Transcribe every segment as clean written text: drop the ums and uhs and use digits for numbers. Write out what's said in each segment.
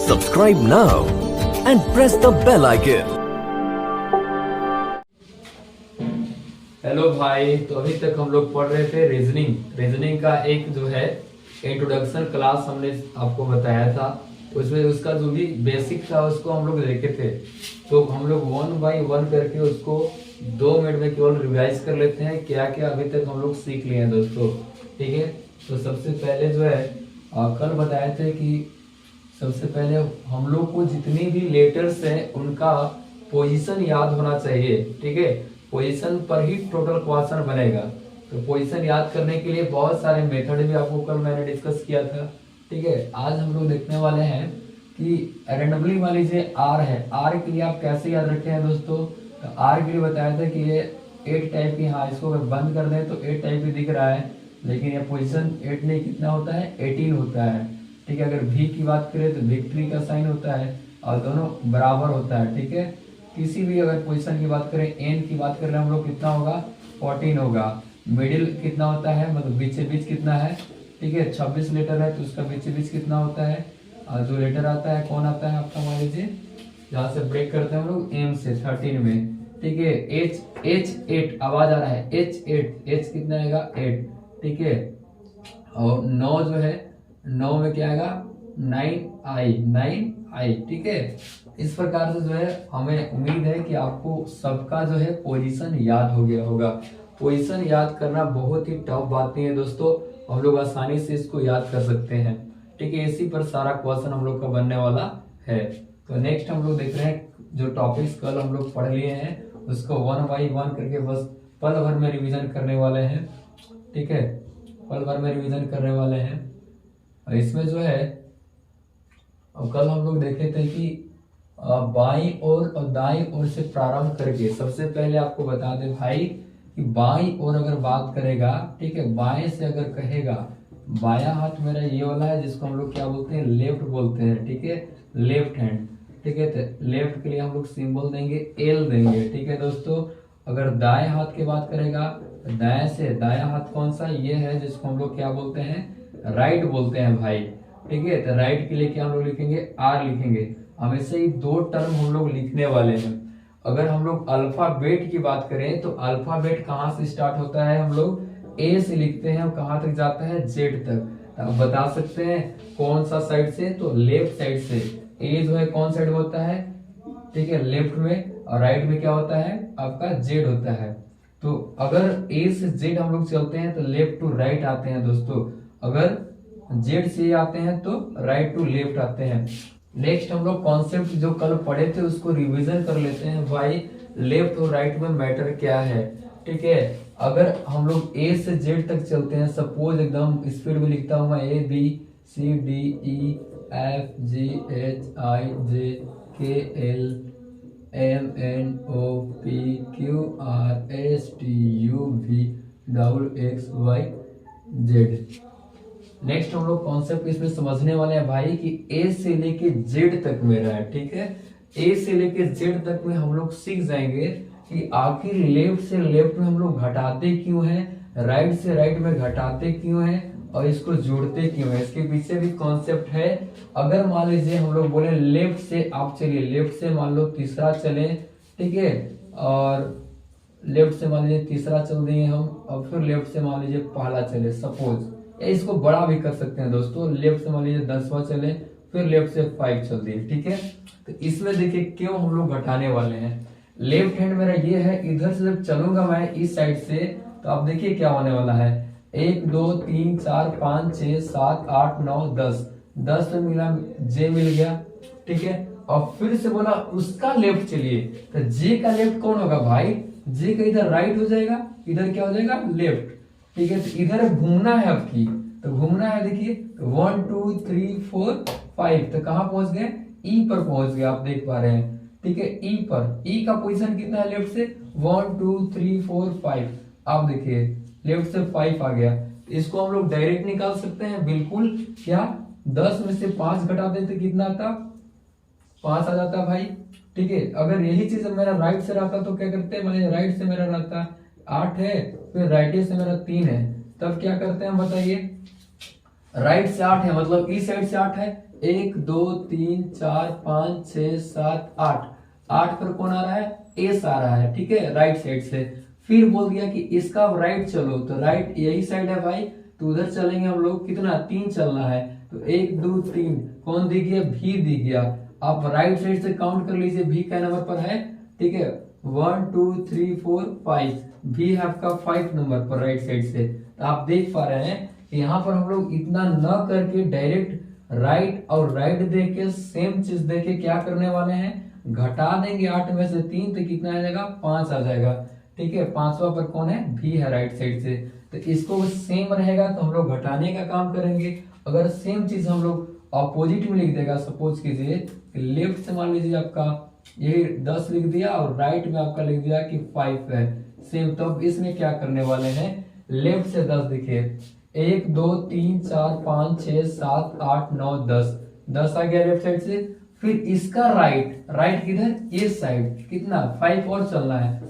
Subscribe now and press the bell icon. Hello भाई, तो अभी तक हम लोग पढ़ रहे थे रीजनिंग का एक जो है इंट्रोडक्शन क्लास हमने आपको बताया था। उसमें उसका जो भी बेसिक था उसको हम लोग देखे थे। तो हम लोग 1 बाय 1 करके उसको 2 मिनट में केवल रिवाइज कर लेते हैं क्या क्या अभी तक हम लोग सीख लिए हैं दोस्तों। ठीक है, तो सबसे पहले जो है कल बताए थे कि सबसे पहले हम लोग को जितनी भी लेटर्स हैं उनका पोजीशन याद होना चाहिए। ठीक है, पोजीशन पर ही टोटल क्वेश्चन बनेगा। तो पोजीशन याद करने के लिए बहुत सारे मेथड भी आपको कल मैंने डिस्कस किया था। ठीक है, आज हम लोग देखने वाले हैं कि रैंडमली मान लीजिए आर है, आर के लिए आप कैसे याद रखे हैं दोस्तों। तो आर के लिए बताया था कि ये 8 टाइप की, हाँ इसको अगर बंद कर दें तो 8 टाइप की दिख रहा है, लेकिन ये पोजीशन 8 नहीं कितना होता है, 18 होता है। ठीक है, अगर भी की बात करें तो विक्ट्री का साइन होता है और दोनों बराबर होता है। ठीक है, किसी भी अगर पोजीशन की बात करें, एन की बात कर रहे हैं हम लोग, कितना होगा 14 होगा। मिडिल कितना होता है, मतलब बीच बीच कितना है। ठीक है, 26 लेटर है तो उसका बीच बीच कितना होता है। और जो लेटर आता है कौन आता है आपका, मान लीजिए जहाँ से ब्रेक करते हैं हम लोग एम से 13 में। ठीक है, H8 आवाज आ रहा है, H8 H कितना आएगा 8। ठीक है, और 9 जो है 9 में क्या आएगा 9I। ठीक है, इस प्रकार से जो है हमें उम्मीद है कि आपको सबका जो है पोजीशन याद हो गया होगा। पोजीशन याद करना बहुत ही टफ बात नहीं है दोस्तों, हम लोग आसानी से इसको याद कर सकते हैं। ठीक है, इसी पर सारा क्वेश्चन हम लोग का बनने वाला है। तो नेक्स्ट हम लोग देख रहे हैं जो टॉपिक्स कल हम लोग पढ़ लिए हैं उसको 1 बाय 1 करके बस पल भर में रिवीजन करने वाले हैं। ठीक है, पल भर में रिवीजन करने वाले हैं। और इसमें जो है अब कल हम लोग देखे थे कि बाईं ओर और दाईं ओर से प्रारंभ करके सबसे पहले आपको बता दे भाई कि बाईं ओर अगर बात करेगा, ठीक है, बाएं से अगर कहेगा, बायां हाथ मेरा ये वाला है जिसको हम लोग क्या बोलते हैं, लेफ्ट बोलते हैं। ठीक है, लेफ्ट हैंड। ठीक है, तो लेफ्ट के लिए हम लोग सिंबल देंगे एल देंगे। ठीक है दोस्तों, अगर दाएं हाथ की बात करेगा, दाएं से दायां हाथ कौन सा, ये है जिसको हम लोग क्या बोलते हैं, राइट बोलते हैं भाई। ठीक है, तो राइट के लिए क्या हम लोग लिखेंगे, आर लिखेंगे। हमेशा ही 2 टर्म हम लोग लिखने वाले हैं। अगर हम लोग अल्फाबेट की बात करें तो अल्फाबेट कहाँ से स्टार्ट होता है, हम लोग ए से लिखते हैं और कहाँ तक जाता है, जेड तक। तो आप बता सकते हैं कौन सा साइड से, तो लेफ्ट साइड से। ए जो है कौन साइड में होता है, ठीक है, लेफ्ट में, और राइट में क्या होता है आपका, जेड होता है। तो अगर ए से जेड हम लोग चलते हैं तो लेफ्ट टू राइट आते हैं दोस्तों, अगर जेड से आते हैं तो राइट टू लेफ्ट आते हैं। नेक्स्ट हम लोग कॉन्सेप्ट जो कल पढ़े थे उसको रिवीजन कर लेते हैं भाई, लेफ्ट और राइट में मैटर क्या है। ठीक है, अगर हम लोग ए से जेड तक चलते हैं, सपोज एकदम स्पीड में लिखता हूं मैं, A B C D E F G H I J K L M N O P Q R S T U V W X Y Z. Next हम लोग कॉन्सेप्ट इसमें समझने वाले हैं भाई कि ए से लेके जेड तक मेरा है। ठीक है, ए से लेके जेड तक में हम लोग सीख जाएंगे कि आखिर लेफ्ट से लेफ्ट में हम लोग घटाते क्यों हैं, राइट से राइट में घटाते क्यों हैं और इसको जोड़ते क्यों हैं, इसके पीछे भी कॉन्सेप्ट है। अगर मान लीजिए हम लोग बोले लेफ्ट से, आप चलिए लेफ्ट से मान लो तीसरा चले, ठीक है, और लेफ्ट से मान लीजिए तीसरा चल दिए हम, और फिर लेफ्ट से मान लीजिए पहला चले सपोज, इसको बड़ा भी कर सकते हैं दोस्तों, लेफ्ट से मान लीजिए 10वां चले, फिर लेफ्ट से 5 चल दिए। ठीक है, तो इसमें देखिए क्यों हम लोग घटाने वाले हैं। लेफ्ट हैंड मेरा ये है, इधर से जब चलूंगा मैं इस साइड से तो आप देखिए क्या होने वाला है, 1 2 3 4 5 6 7 8 9 10 में मिला, जे मिल गया। ठीक है, और फिर से बोला उसका लेफ्ट चलिए, तो जे का लेफ्ट कौन होगा भाई, जे का इधर राइट हो जाएगा, इधर क्या हो जाएगा लेफ्ट। ठीक है, तो इधर घूमना है आपकी, तो घूमना है, देखिए 1 2 3 4 5, तो कहां पहुंच गए, ई पर पहुंच गए, आप देख पा रहे हैं। ठीक है, ई पर, ई का पोजीशन कितना है लेफ्ट से, 1 2 3 4 5, आप देखिए लेफ्ट से 5 आ गया। इसको हम लोग डायरेक्ट निकाल सकते हैं बिल्कुल, क्या 10 में से 5 घटा देते कितना आता, 5 आ जाता भाई। ठीक है, अगर यही चीज मेरा राइट से रहता तो क्या करते हैं, मैंने राइट से मेरा रहता 8 है, फिर राइट से मेरा 3 है, तब क्या करते हैं बताइए, राइट से 8 है, मतलब इस साइड से 8 है। 1 2 3 4 5 6 7 8, 8 पर कौन आ रहा है, एस आ रहा है, ठीक है, राइट साइड से। फिर बोल दिया कि इसका राइट चलो, तो राइट यही साइड है भाई, तो उधर चलेंगे हम लोग, कितना 3 चलना है, तो 1 2 3 कौन दिख गया, भी दिख गया। आप राइट साइड से काउंट कर लीजिए, भी क्या नंबर पर है, ठीक है, 1 2 3 4 5, भी है आपका 5 नंबर पर राइट साइड से। तो आप देख पा रहे हैं यहाँ पर हम लोग इतना न करके डायरेक्ट राइट और राइट देके सेम चीज देके क्या करने वाले हैं, घटा देंगे 8 में से 3, तो कितना आ जाएगा, 5 आ जाएगा, ठीक है। 5वां पर कौन है, भी है राइट साइड से। तो इसको सेम रहेगा तो हम लोग घटाने का काम करेंगे। अगर सेम चीज हम लोग अपोजिट में लिख देगा, सपोज कीजिए लेफ्ट से मान लीजिए आपका यही 10 लिख दिया और राइट में आपका लिख दिया कि 5 है सेम, तो अब इसमें क्या करने वाले हैं, लेफ्ट से 10 देखिए, 1 2 3 4 5 6 7 8 9 10, 10 आ गया लेफ्ट साइड से। फिर इसका राइट, राइट किधर, इस साइड, कितना 5 और चलना है,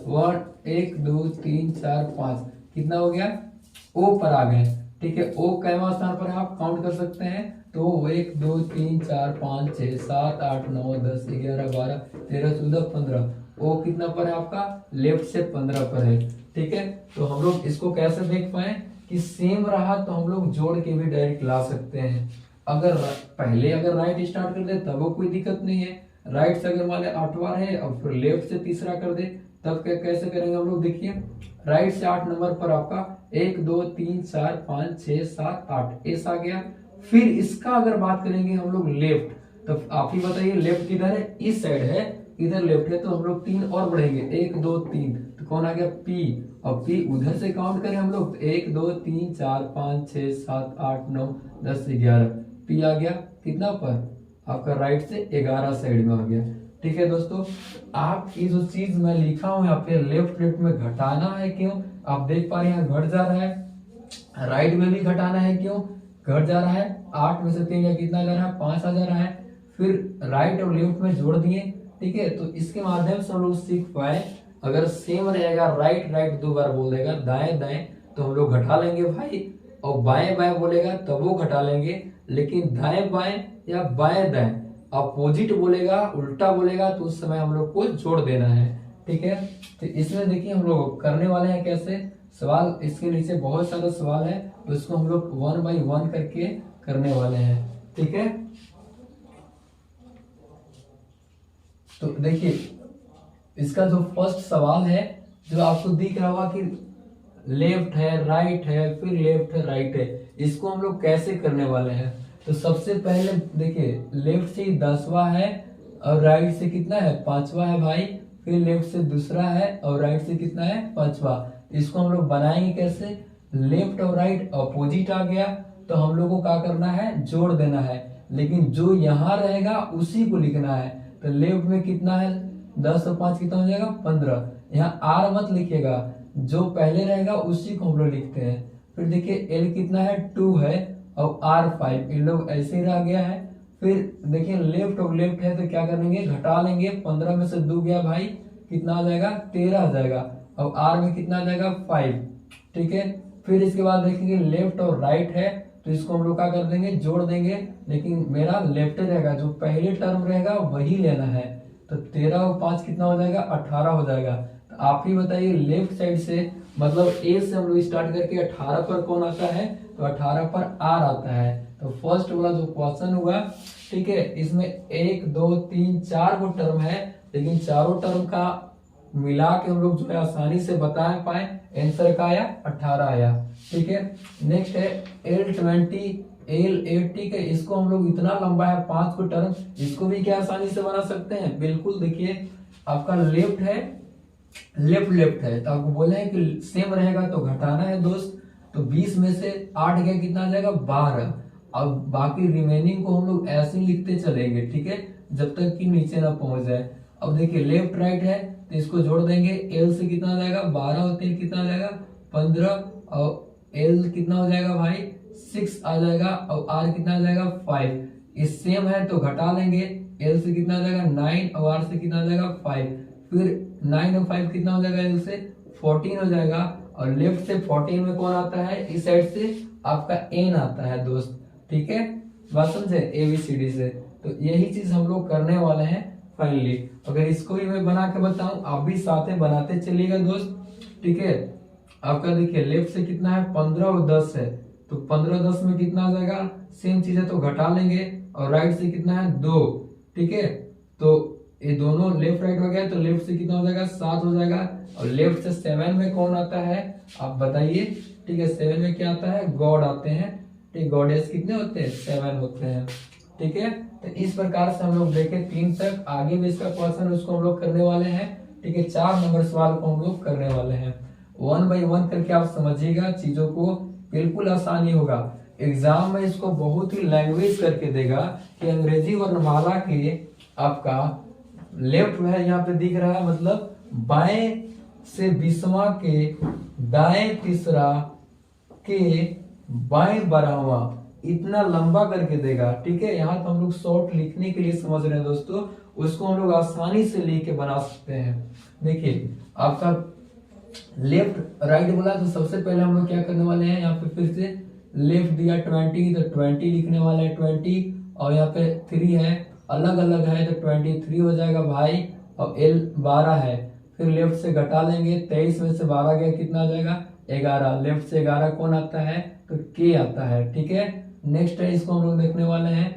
1 2 3 4 5, कितना हो गया, ओ पर आ गए, ठीक है। ओ कैवा स्थान पर आप काउंट कर सकते हैं, तो 1 2 3 4 5 6 7 8 9 10 11 12 13 14 15, ओ कितना पर है आपका, लेफ्ट से 15 पर है, ठीक है। तो हम लोग इसको कैसे देख पाए कि सेम रहा, तो हम लोग जोड़ के भी डायरेक्ट ला सकते हैं। अगर पहले अगर राइट स्टार्ट कर दे तब वो कोई दिक्कत नहीं है, राइट से अगर मान ले 8वां है और फिर लेफ्ट से तीसरा कर दे, तब कैसे करेंगे हम लोग, देखिए राइट से 8 नंबर पर आपका 1 2 3 4 5 6 7 8 एस आ गया। फिर इसका अगर बात करेंगे हम लोग लेफ्ट, तो आप ही बताइए लेफ्ट किधर है, इस साइड है, इधर लेफ्ट है, तो हम लोग 3 और बढ़ेंगे, 1 2 3, तो कौन आ गया, पी। और पी उधर से काउंट करें हम लोग, 1 2 3 4 5 6 7 8 9 10 11, पी आ गया कितना पर आपका, राइट से 11 साइड में आ गया, ठीक है दोस्तों। आप ये जो चीज मैं लिखा हूं यहाँ पे लेफ्ट लेफ्ट में घटाना है, क्यों, आप देख पा रहे हैं यहाँ घट जा रहा है, राइट में भी घटाना है, क्यों घट जा रहा है, 8 में से 3 या कितना जा रहा है, 5 आ जा रहा है। फिर राइट और लेफ्ट में जोड़ दिए, ठीक है। तो इसके माध्यम से हम लोग सीख पाए, अगर सेम रहेगा राइट राइट 2 बार बोल देगा, दाएं दाएं तो हम लोग घटा लेंगे भाई, और बाएं बाएं बोलेगा तब वो घटा लेंगे, लेकिन दाएं बाएं या बाएं दाएं अपोजिट बोलेगा, उल्टा बोलेगा, तो उस समय हम लोग को जोड़ देना है, ठीक है। तो इसमें देखिए हम लोग करने वाले हैं कैसे, सवाल इसके नीचे बहुत सारा सवाल है, तो इसको हम लोग 1 बाई 1 करके करने वाले हैं, ठीक है। तो देखिए इसका जो फर्स्ट सवाल है, जो आपको दिख रहा होगा कि लेफ्ट है राइट है फिर लेफ्ट है राइट है, इसको हम लोग कैसे करने वाले हैं। तो सबसे पहले देखिए लेफ्ट से 10वां है और राइट से कितना है, 5वां है भाई, फिर लेफ्ट से दूसरा है और राइट से कितना है, 5वां। इसको हम लोग बनाएंगे कैसे, लेफ्ट और राइट अपोजिट आ गया, तो हम लोग को क्या करना है, जोड़ देना है, लेकिन जो यहाँ रहेगा उसी को लिखना है। तो लेफ्ट में कितना है, 10 और 5 कितना हो जाएगा, 15। यहाँ आर मत लिखिएगा, जो पहले रहेगा उसी को हम लोग लिखते हैं। फिर देखिए एल कितना है, 2 है और आर 5, इन लोग ऐसे ही रह गया है। फिर देखिए लेफ्ट और लेफ्ट है, तो क्या करेंगे, घटा लेंगे, 15 में से 2 गया भाई, कितना आ जाएगा, 13 आ जाएगा, और आर में कितना आ जाएगा, 5, ठीक है। फिर इसके बाद देखेंगे लेफ्ट और राइट है, तो इसको हम लोग क्या कर देंगे, जोड़ देंगे, लेकिन मेरा लेफ्ट रहेगा, जो पहले टर्म रहेगा वही लेना है। तो 13 और 5 कितना हो जाएगा, 18 हो जाएगा। तो आप ही बताइए लेफ्ट साइड से, मतलब ए से हम लोग स्टार्ट करके 18 पर कौन आता है, तो 18 पर आर आता है। तो फर्स्ट वाला जो क्वेश्चन हुआ, ठीक है, इसमें 1 2 3 4 को टर्म है, लेकिन चारों टर्म का मिला के हम लोग जो है आसानी से बता पाए, आंसर का आया 18 आया, ठीक है। नेक्स्ट है L20 L80 के, इसको हम लोग इतना लंबा है 5 को टर्म, इसको भी क्या आसानी से बना सकते हैं, बिल्कुल। देखिए आपका लेफ्ट है, लेफ्ट लेफ्ट है, तो आपको बोले हैं कि सेम रहेगा तो घटाना है दोस्त, तो 20 में से 8 गया, कितना आ जाएगा, 12। अब बाकी रिमेनिंग को हम लोग ऐसे लिखते चलेंगे, ठीक है, जब तक कि नीचे ना पहुंच जाए। अब देखिए लेफ्ट राइट है, तो इसको जोड़ देंगे, एल से कितना आ जाएगा, 12 और 3 कितना आ जाएगा, 15, और एल कितना हो जाएगा भाई, 6 आ जाएगा, और आर कितना आ जाएगा, 5। इस सेम है तो घटा लेंगे, एल से कितना आ जाएगा, 9, और आर से कितना आ जाएगा, 5। फिर 9 और 5 कितना हो जाएगा, एल से 14 हो जाएगा, और लेफ्ट से 14 में कौन आता है, इस साइड से आपका एन आता है दोस्त। ठीक है, बात समझे, ABCD से। तो यही चीज हम लोग करने वाले हैं फाइनली। अगर इसको भी मैं बना के बताऊं, आप भी साथ में बनाते चलिएगा दोस्त, ठीक है। आपका देखिए लेफ्ट से कितना है 15 और 10 है, तो 15 10 में कितना आ जाएगा, सेम चीज है तो घटा लेंगे। और राइट से कितना है 2, ठीक है। तो ये दोनों लेफ्ट राइट हो गया, तो लेफ्ट से कितना हो जाएगा 7 हो जाएगा। और लेफ्ट से 7 में कौन आता है आप बताइए, ठीक है। 7 में क्या आता है, गॉड आते हैं, ठीक। गॉडेस कितने होते हैं, 7 होते हैं, ठीक है। तो इस प्रकार से हम लोग देखें 3 तक, आगे भी इसका क्वेश्चन उसको हम लोग करने वाले हैं, ठीक है। 4 नंबर सवाल को हम लोग करने वाले हैं। 1 बाई 1 करके आप समझिएगा चीजों को, बिल्कुल आसानी होगा। एग्जाम में इसको बहुत ही लैंग्वेज करके देगा कि अंग्रेजी वर्णमाला के आपका लेफ्ट में यहाँ पे दिख रहा है, मतलब बाएं से 20वां के दाएं तीसरा के बाएं 12वां, इतना लंबा करके देगा, ठीक है। यहाँ तो हम लोग शॉर्ट लिखने के लिए समझ रहे हैं दोस्तों, उसको हम लोग आसानी से लिख के बना सकते हैं। देखिए आपका लेफ्ट राइट बोला, तो सबसे पहले हम लोग क्या करने वाले हैं, यहाँ पे फिर से लेफ्ट दिया 20, तो 20 लिखने वाले हैं 20, और यहाँ पे 3 है, अलग अलग है तो 23 हो जाएगा भाई। और L 12 है, फिर लेफ्ट से घटा लेंगे, 23 में से 12 गया कितना आ जाएगा 11। लेफ्ट से 11 कौन आता है, तो K आता है, ठीक है। नेक्स्ट है, इसको हम लोग देखने वाले हैं,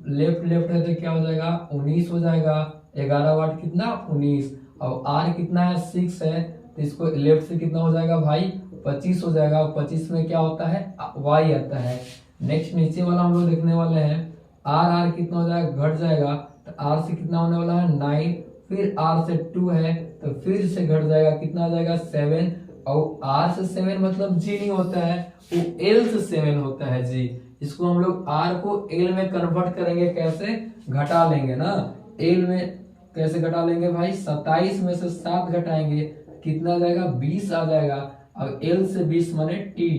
लेफ्ट लेफ्ट है तो क्या हो जाएगा 19 हो जाएगा। 11 वाट कितना 19, और R कितना है 6 है, तो इसको लेफ्ट से कितना हो जाएगा भाई 25 हो जाएगा। और 25 में क्या होता है Y आता है। नेक्स्ट नीचे वाला हम लोग देखने वाले हैं, R कितना हो जाएगा, घट जाएगा, तो R से कितना होने वाला है 9, फिर R से 2 है तो फिर से घट जाएगा, कितना आ जाएगा 7। और R से 7 मतलब G नहीं होता है, वो L से 7 होता है G। इसको हम लोग R को L में कन्वर्ट करेंगे, कैसे घटा लेंगे ना, L में कैसे घटा लेंगे भाई, 27 में से 7 घटाएंगे, कितना आ जाएगा 20 आ जाएगा। अब L से 20 माने T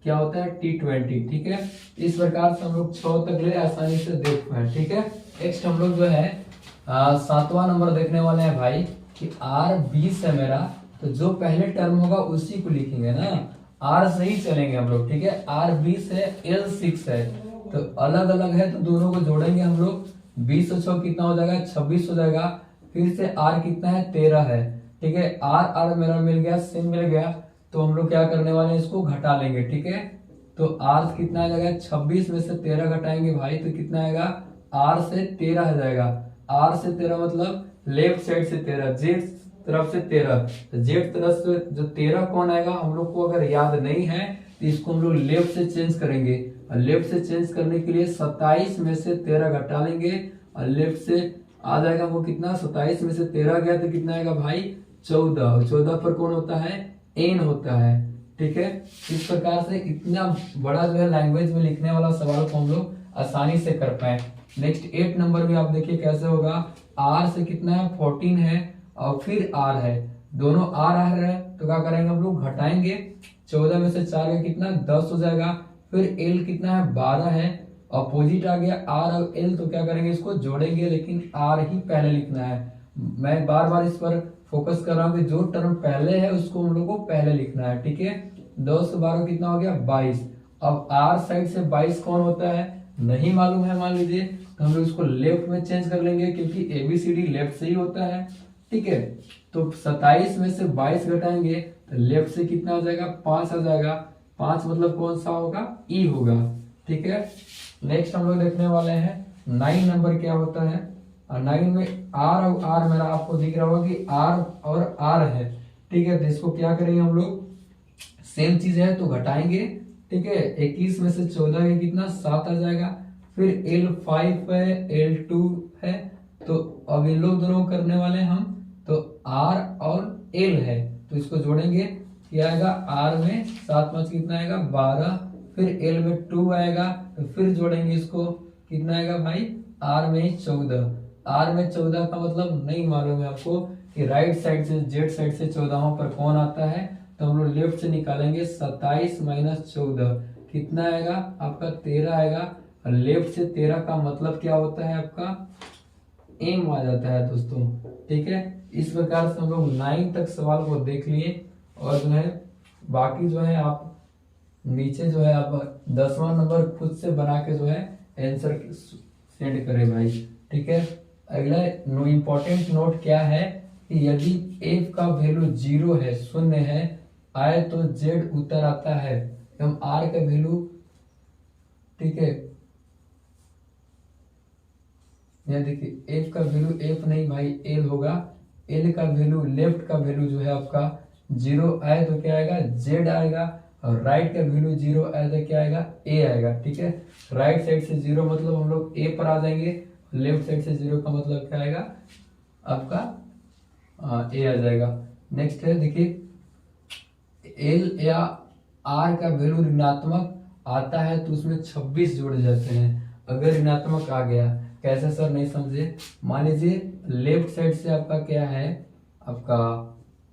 क्या होता है T20, ठीक है। इस प्रकार से हम लोग 6 तक ले आसानी से देख पाए, ठीक है। नेक्स्ट हम लोग जो है 7वां नंबर देखने वाले हैं भाई, कि R 20 है मेरा, तो जो पहले टर्म होगा उसी को लिखेंगे ना, R से ही चलेंगे हम लोग, ठीक है। R 20 है, L 6 है, तो अलग अलग है तो दोनों को जोड़ेंगे हम लोग, 20 और 6 कितना हो जाएगा 26 हो जाएगा। फिर से R कितना है 13 है, ठीक है। R मेरा मिल गया, सेम मिल गया, तो हम लोग क्या करने वाले हैं, इसको घटा लेंगे, ठीक है। तो R कितना आ जाएगा 26 में से 13 घटाएंगे भाई, तो कितना आएगा R से 13 आ जाएगा। R से 13 मतलब लेफ्ट साइड से 13, जेड तरफ से 13, जेड तरफ से जो 13 कौन आएगा हम लोग को अगर याद नहीं है, तो इसको हम लोग लेफ्ट से चेंज करेंगे। और लेफ्ट से चेंज करने के लिए 27 में से 13 घटा लेंगे, और लेफ्ट से आ जाएगा वो कितना, 27 में से 13 गया तो कितना आएगा भाई 14। 14 पर कौन होता है, एन होता है, ठीक है। इस प्रकार से इतना बड़ा जो है लैंग्वेज में लिखने वाला सवाल को हम लोग आसानी से कर पाए। नेक्स्ट 8 नंबर भी आप देखिए कैसे होगा, R से कितना है 14 है, और फिर R है, दोनों R है, तो क्या करेंगे हम लोग घटाएंगे, 14 में से 4 का कितना 10 हो जाएगा। फिर L कितना है 12 है, अपोजिट आ गया R और L, तो क्या करेंगे इसको जोड़ेंगे, लेकिन R ही पहले लिखना है। मैं बार बार इस पर फोकस कर रहा हूँ कि जो टर्म पहले है उसको हम लोग को पहले लिखना है, ठीक है। 10 से 12 कितना हो गया 22। अब R साइड से 22 कौन होता है नहीं मालूम है मान लीजिए, तो हम लोग इसको लेफ्ट में चेंज कर लेंगे, क्योंकि ABCD लेफ्ट से ही होता है, ठीक है। तो 27 में से 22 घटाएंगे तो लेफ्ट से कितना हो जाएगा 5 आ जाएगा। 5 मतलब कौन सा होगा, E होगा, ठीक है। नेक्स्ट हम लोग देखने वाले हैं 9 नंबर क्या होता है। 9 में R और R मेरा आपको दिख रहा होगा कि R और R है, ठीक है। तो इसको क्या करेंगे हम लोग, सेम चीज है तो घटाएंगे, ठीक है। 21 में से 14 का कितना 7 आ जाएगा। फिर L5 है, L2 है, तो अब इन लोग दोनों करने वाले हम, तो R और L है, तो इसको जोड़ेंगे, क्या आएगा R में 7 5 कितना आएगा 12, फिर L में 2 आएगा, तो फिर जोड़ेंगे इसको, कितना आएगा भाई R में 14। R में 14 का मतलब नहीं मालूम है आपको कि राइट साइड से जेड साइड से 14 पर कौन आता है, तो हम लोग लेफ्ट से निकालेंगे, 27 माइनस 14 कितना आएगा आपका 13 आएगा। और लेफ्ट से 13 का मतलब क्या होता है आपका एम आ जाता है दोस्तों, ठीक है। इस प्रकार से हम लोग 9 तक सवाल को देख लिए, और जो है बाकी जो है आप नीचे जो है आप 10वां नंबर खुद से बना के जो है आंसर सेंड करें भाई। ठीक है, अगला नो इम्पोर्टेंट नोट क्या है कि यदि f का वैल्यू 0 है, शून्य है, आए तो z उत्तर आता है एवं r का वैल्यू, ठीक है, यहाँ देखिए f का वैल्यू f नहीं भाई l होगा, l का वैल्यू, लेफ्ट का वैल्यू जो है आपका 0 आए तो क्या आएगा z आएगा, और राइट का वैल्यू 0 आए तो क्या आएगा a आएगा। ठीक है, राइट साइड से 0 मतलब हम लोग a पर आ जाएंगे, लेफ्ट साइड से 0 का मतलब क्या आएगा आपका a आ जाएगा। नेक्स्ट है देखिए l या r का वैल्यू ऋणात्मक आता है तो उसमें 26 जोड़े जाते हैं। अगर ऋणात्मक आ गया, कैसे सर नहीं समझे, मान लीजिए लेफ्ट साइड से आपका क्या है, आपका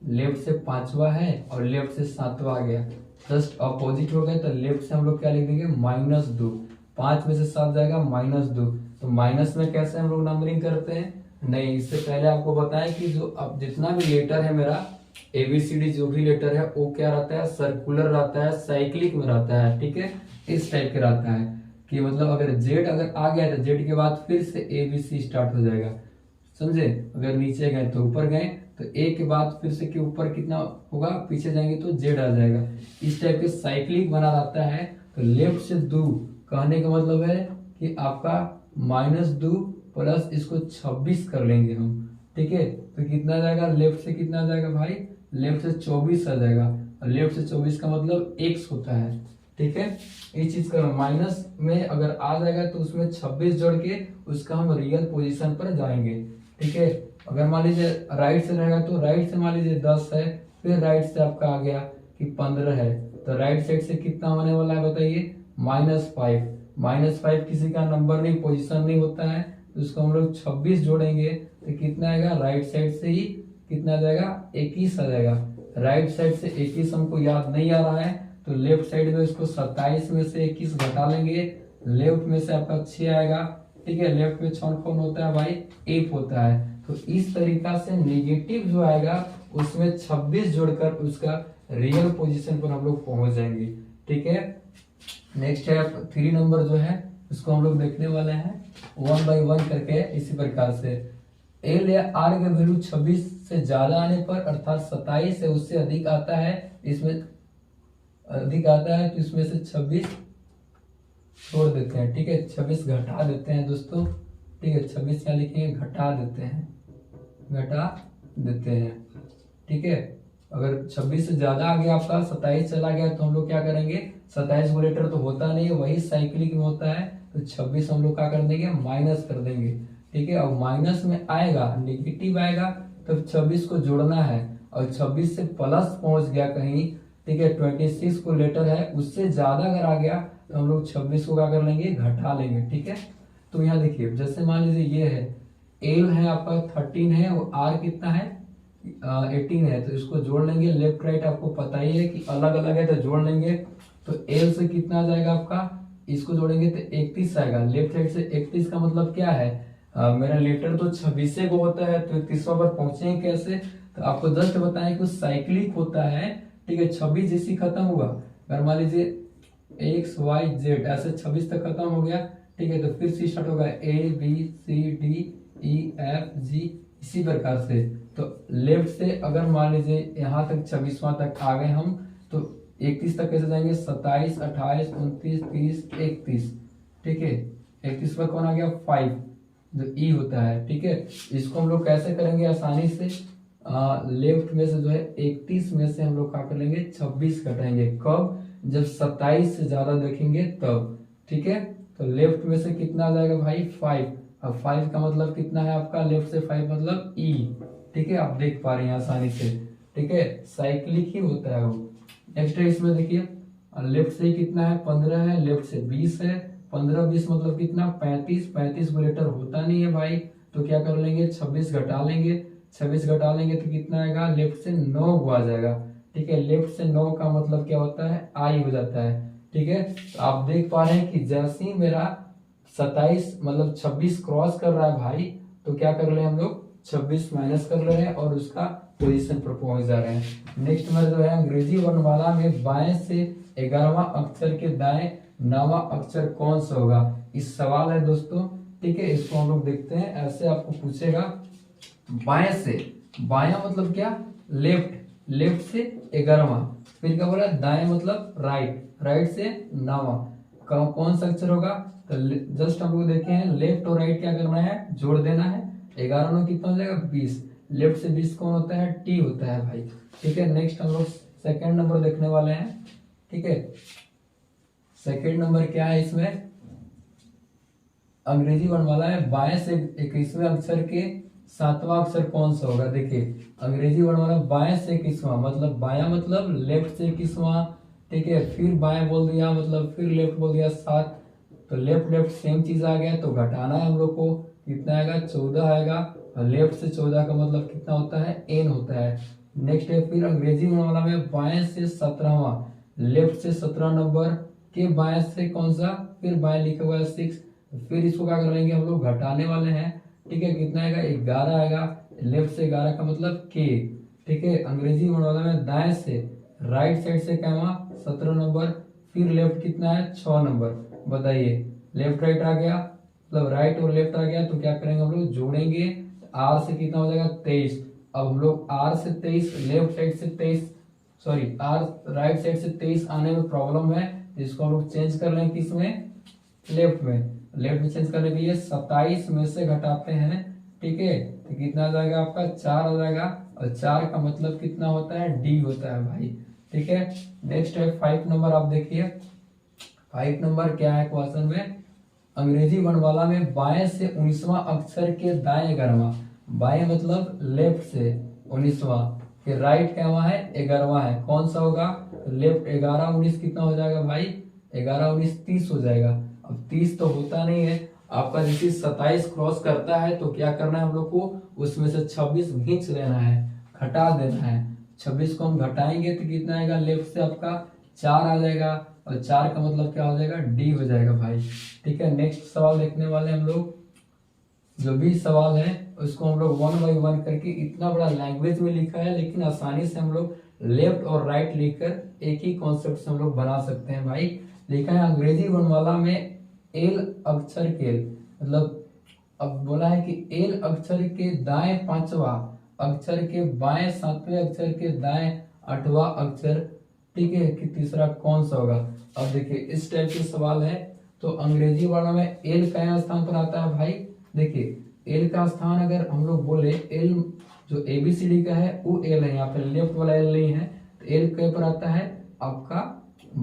लेफ्ट से 5वां है और लेफ्ट से 7वां आ गया, जस्ट अपोजिट हो गया, तो लेफ्ट से हम लोग क्या लिख देंगे -2, 5 में से 7 जाएगा -2, तो माइनस में कैसे हम लोग नंबरिंग करते हैं, नहीं, इससे पहले आपको बताएं कि जो अब जितना भी लेटर है मेरा ABCD जो भी लेटर है वो क्या रहता है, सर्कुलर रहता है, साइक्लिक में रहता है। ठीक है, इस टाइप के रहता है कि मतलब अगर Z अगर आ गया तो Z के बाद फिर से ABC स्टार्ट हो जाएगा, समझे, अगर नीचे गए तो ऊपर गए तो A के बाद फिर से के ऊपर कितना होगा, पीछे जाएंगे तो Z आ जाएगा, इस टाइप के साइक्लिक बना रहता है। तो लेफ्ट से 2 कहने का मतलब है कि आपका -2 प्लस इसको 26 कर लेंगे हम। ठीक है, तो कितना आ जाएगा, लेफ्ट से कितना आ जाएगा भाई, लेफ्ट से 24 आ जाएगा, और लेफ्ट से 24 का मतलब x होता है। ठीक है, इस चीज का माइनस में अगर आ जाएगा तो उसमें 26 जोड़ के उसका हम रियल पोजीशन पर जाएंगे। ठीक है, अगर मान लीजिए राइट से रहेगा तो राइट से मान लीजिए 10 है, फिर राइट से आपका आ गया कि 15 है, तो राइट साइड से कितना होने वाला है बताइए, -5, -5 किसी का नंबर नहीं, पोजीशन नहीं होता है, तो उसको हम लोग 26 जोड़ेंगे तो कितना आएगा, राइट साइड से ही कितना आ जाएगा, 21 आ जाएगा। राइट साइड से 21 हमको याद नहीं आ रहा है तो लेफ्ट साइड में इसको 27 में से 21 घटा लेंगे, लेफ्ट में से आपका 6 आएगा। ठीक है, लेफ्ट में 6 कौन होता है भाई, 1 होता है। तो इस तरीका से नेगेटिव जो आएगा उसमें 26 जोड़कर उसका रियल पोजीशन पर हम लोग पहुंच जाएंगे। ठीक है, नेक्स्ट है 3 नंबर जो है उसको हम लोग देखने वाले हैं 1 बाई 1 करके। इसी प्रकार से एल या आर का वैल्यू 26 से ज्यादा आने पर अर्थात 27 से उससे अधिक आता है, इसमें अधिक आता है तो इसमें से 26 छोड़ देते हैं। ठीक है, 26 घटा देते हैं दोस्तों। ठीक है, 26 क्या लिखेंगे, घटा देते हैं, घटा देते हैं। ठीक है, अगर 26 से ज्यादा आ गया आपका 27 चला गया तो हम लोग क्या करेंगे, 27 को लेटर तो होता नहीं है, वही साइक्लिक में होता है, तो 26 हम लोग क्या कर देंगे, माइनस कर देंगे। ठीक है, और माइनस में आएगा, नेगेटिव आएगा तब 26 को जोड़ना है, और 26 से प्लस पहुंच गया कहीं, ठीक है, 26 को लेटर है, उससे ज्यादा अगर आ गया तो हम लोग 26 को क्या कर लेंगे, घटा लेंगे। ठीक है, तो यहाँ देखिए जैसे मान लीजिए ये है एल है आपका 13 है और आर कितना है 18 है, तो इसको जोड़ लेंगे, लेफ्ट राइट आपको पता ही है कि अलग अलग है तो जोड़ लेंगे। तो एल से कितना आ जाएगा आपका, इसको जोड़ेंगे तो 31 आएगा, लेफ्ट साइड से 31 का मतलब क्या है, मेरा लेटर तो 26 को होता है, तो 31वां पर पहुंचेंगे कैसे, तो आपको जस्ट बताएं कि साइक्लिक होता है। ठीक है, 26 इसी खत्म हुआ, अगर मान लीजिए XYZ ऐसे 26 तक खत्म हो गया। ठीक है, तो फिर से स्टार्ट होगा ABCDEFG, इसी प्रकार से। तो लेफ्ट से अगर मान लीजिए यहाँ तक 26वां तक आ गए हम, तो 31 तक कैसे जाएंगे, 27, 28, 29, 30, 31। ठीक है, 31 पर कौन आ गया, 5 जो ई होता है। ठीक है, इसको हम लोग कैसे करेंगे आसानी से, लेफ्ट में से जो है 31 में से हम लोग क्या कर लेंगे, 26 घटाएंगे, कब, जब 27 से ज्यादा देखेंगे तब। ठीक है, तो लेफ्ट में से कितना आ जाएगा भाई, 5, अब 5 का मतलब कितना है आपका, लेफ्ट से 5 मतलब ई। ठीक है, आप देख पा रहे हैं आसानी से। ठीक है, साइक्लिक ही होता है वो। नेक्स्ट है इसमें देखिए लेफ्ट से कितना है, 15 है, लेफ्ट से 20 है, 15 20 मतलब कितना, 35, 35 को लेटर होता नहीं है भाई, तो क्या कर लेंगे, 26 घटा लेंगे, 26 घटा लेंगे तो कितना आएगा, लेफ्ट से 9 को आ जाएगा। ठीक है, लेफ्ट से 9 का मतलब क्या होता है, आई हो जाता है। ठीक है, तो आप देख पा रहे हैं कि जैसे ही मेरा 27 मतलब 26 क्रॉस कर रहा है भाई, तो क्या कर रहे हैं हम लोग, 26 माइनस कर रहे हैं और उसका पोजीशन पर पहुंच जा रहे हैं। नेक्स्ट में जो है अंग्रेजी वर्णमाला में बाएं से 11वां अक्षर के दाएं 9वां अक्षर कौन सा होगा, इस सवाल है दोस्तों। ठीक है, इसको हम लोग देखते हैं। ऐसे आपको पूछेगा बाएं से, बाया मतलब क्या, लेफ्ट, लेफ्ट से 11वां, फिर क्या बोला दाएं मतलब राइट, राइट से 9वां, कौन सा अक्षर होगा। तो जस्ट हम लोग देखे हैं लेफ्ट और राइट क्या करना है, जोड़ देना है। 11 में कितना हो जाएगा 20, लेफ्ट से 20 कौन होता है, टी होता है भाई। ठीक है, नेक्स्ट हम लोग सेकेंड नंबर देखने वाले हैं। ठीक है, सेकेंड नंबर क्या है, इसमें अंग्रेजी वर्णमाला है, बाएं से 21वें अक्षर के 7वां अक्षर कौन सा होगा। देखिए अंग्रेजी वर्णमाला बाएं से 21वां, मतलब बाया मतलब लेफ्ट से 21वां। ठीक है, फिर बाएं बोल दिया मतलब फिर लेफ्ट बोल दिया 7, तो लेफ्ट लेफ्ट सेम चीज आ गया, तो घटाना है हम लोग को, कितना आएगा 14 आएगा, और लेफ्ट से 14 का मतलब कितना होता है, एन होता है। नेक्स्ट है फिर अंग्रेजी वर्णमाला में बाएं से 17वां, लेफ्ट से 17 नंबर के बाएं से कौन सा, फिर बाएं लिखा हुआ है 6, फिर इसको क्या करेंगे हम लोग, घटाने वाले हैं। ठीक है, कितना आएगा 11 आएगा, लेफ्ट से 11 का मतलब के। ठीक है, अंग्रेजी वर्णमाला में दाएं से राइट साइड से क्या हुआ 17 नंबर, फिर लेफ्ट कितना है 6 नंबर। बताइए लेफ्ट राइट आ गया, मतलब राइट और लेफ्ट आ गया, तो क्या करेंगे हम लोग जोड़ेंगे, आर से कितना हो जाएगा 23। अब हम लोग आर से 23, लेफ्ट साइड से 23, सॉरी आर राइट साइड से 23 आने में प्रॉब्लम है, इसको हम लोग चेंज कर रहे हैं किसमें, लेफ्ट में। लेफ्ट में चेंज करने के लिए 27 में से घटाते हैं। ठीक है, तो कितना आ जाएगा आपका 4 आ जाएगा, और 4 का मतलब कितना होता है, डी होता है भाई। ठीक है, नेक्स्ट है 5 नंबर, आप देखिए 5 नंबर क्या है क्वेश्चन में, अंग्रेजी वर्णमाला में बाएं से 19वां अक्षर के दाएं 11वां, बाएं मतलब लेफ्ट से 19वां, फिर राइट क्या हुआ है 11वां है, कौन सा होगा, लेफ्ट 11 19 कितना हो जाएगा भाई, 11 19 30 हो जाएगा। अब 30 तो होता नहीं है आपका, जैसे 27 क्रॉस करता है तो क्या करना है हम लोग को, उसमें से 26 खींच लेना है, घटा देना है। 26 को हम घटाएंगे तो कितना आएगा, लेफ्ट से आपका 4 आ जाएगा, और 4 का मतलब क्या हो जाएगा, डी हो जाएगा भाई। ठीक है, नेक्स्ट सवाल देखने वाले हम लोग, जो भी सवाल है उसको हम लोग 1 बाय 1 करके, इतना बड़ा लैंग्वेज में लिखा है लेकिन आसानी से हम लोग लेफ्ट और राइट लिखकर एक ही कॉन्सेप्ट से हम लोग बना सकते हैं भाई। लिखा है अंग्रेजी वर्णमाला में एल अक्षर के, मतलब अब बोला है कि एल अक्षर के दाएं 5वां अक्षर के बाएं 7वें अक्षर के दाएं 8वां अक्षर, ठीक है, कि तीसरा कौन सा होगा। अब देखिए इस टाइप के सवाल है, तो अंग्रेजी वर्णमाला में एल का स्थान पर आता है भाई। देखिए एल का स्थान अगर हम लोग बोले, एल जो एबीसीडी का है वो एल है, यहाँ पे लेफ्ट वाला एल नहीं है, तो एल कहीं पर आता है आपका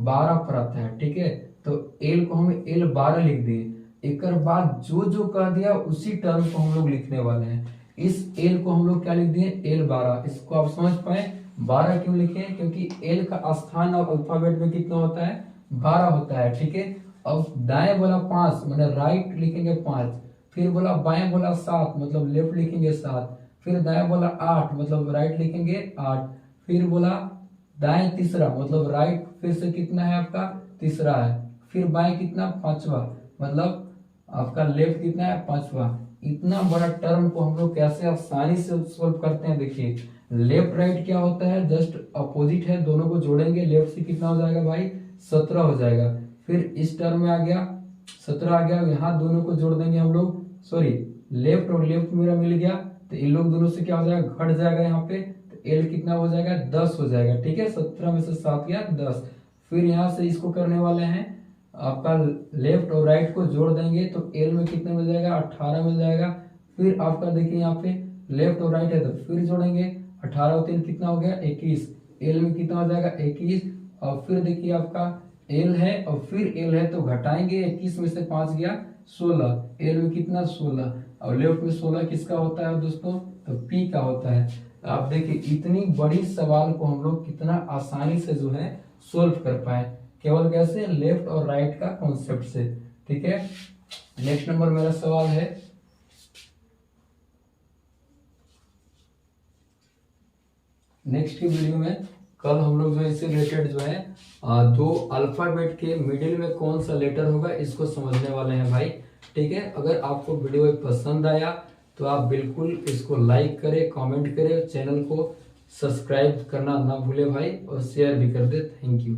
12 पर आता है। ठीक है, तो एल को हम एल 12 लिख दिए, एक बाद जो जो कह दिया उसी टर्म को हम लोग लिखने वाले हैं। इस एल को हम लोग क्या लिख दिए, एल 12। इसको आप समझ पाए 12 क्यों लिखे, क्योंकि एल का स्थान और अल्फाबेट में कितना होता है, 12 होता है। ठीक है, अब दाएं बोला 5 मैंने राइट लिखेंगे 5, फिर बोला बाएं बोला 7 मतलब लेफ्ट लिखेंगे 7, फिर दाएं बोला 8 मतलब राइट लिखेंगे 8, फिर बोला दाएं तीसरा मतलब राइट फिर से कितना है आपका तीसरा है, फिर बाएं कितना 5वां मतलब आपका लेफ्ट कितना है 5वां। इतना बड़ा टर्म को हम लोग कैसे आसानी से सॉल्व करते हैं। देखिए लेफ्ट राइट क्या होता है, जस्ट अपोजिट है, दोनों को जोड़ेंगे, लेफ्ट से कितना हो जाएगा भाई 17 हो जाएगा, फिर इस टर्म में आ गया 17 आ गया, यहाँ दोनों को जोड़ देंगे हम लोग, सॉरी लेफ्ट और लेफ्ट मेरा मिल गया, तो इन लोग दोनों से क्या हो जाएगा घट जाएगा, यहाँ पे तो एल कितना हो जाएगा 10 हो जाएगा। ठीक है, 17 में से 7 गया 10, फिर यहाँ से इसको करने वाले हैं आपका लेफ्ट और राइट को जोड़ देंगे तो एल में कितना मिल जाएगा 18 मिल जाएगा। फिर आपका देखिए यहाँ पे लेफ्ट और राइट है तो फिर जोड़ेंगे 18 और 3 कितना हो गया 21, एल में कितना हो जाएगा 21, और फिर देखिए आपका एल है और फिर एल है तो घटाएंगे, 21 में से 5 गया 16, एल में कितना 16, और लेफ्ट में 16 किसका होता है दोस्तों, तो पी का होता है। आप देखिए इतनी बड़ी सवाल को हम लोग कितना आसानी से जो है सोल्व कर पाए, केवल कैसे, लेफ्ट और राइट का कॉन्सेप्ट से। ठीक है, नेक्स्ट नंबर मेरा सवाल है, नेक्स्ट की वीडियो में कल हम लोग जो इससे रिलेटेड जो है दो अल्फाबेट के मिडिल में कौन सा लेटर होगा इसको समझने वाले हैं भाई। ठीक है, अगर आपको वीडियो पसंद आया तो आप बिल्कुल इसको लाइक करें, कमेंट करें, चैनल को सब्सक्राइब करना ना भूले भाई, और शेयर भी कर दे। Thank you.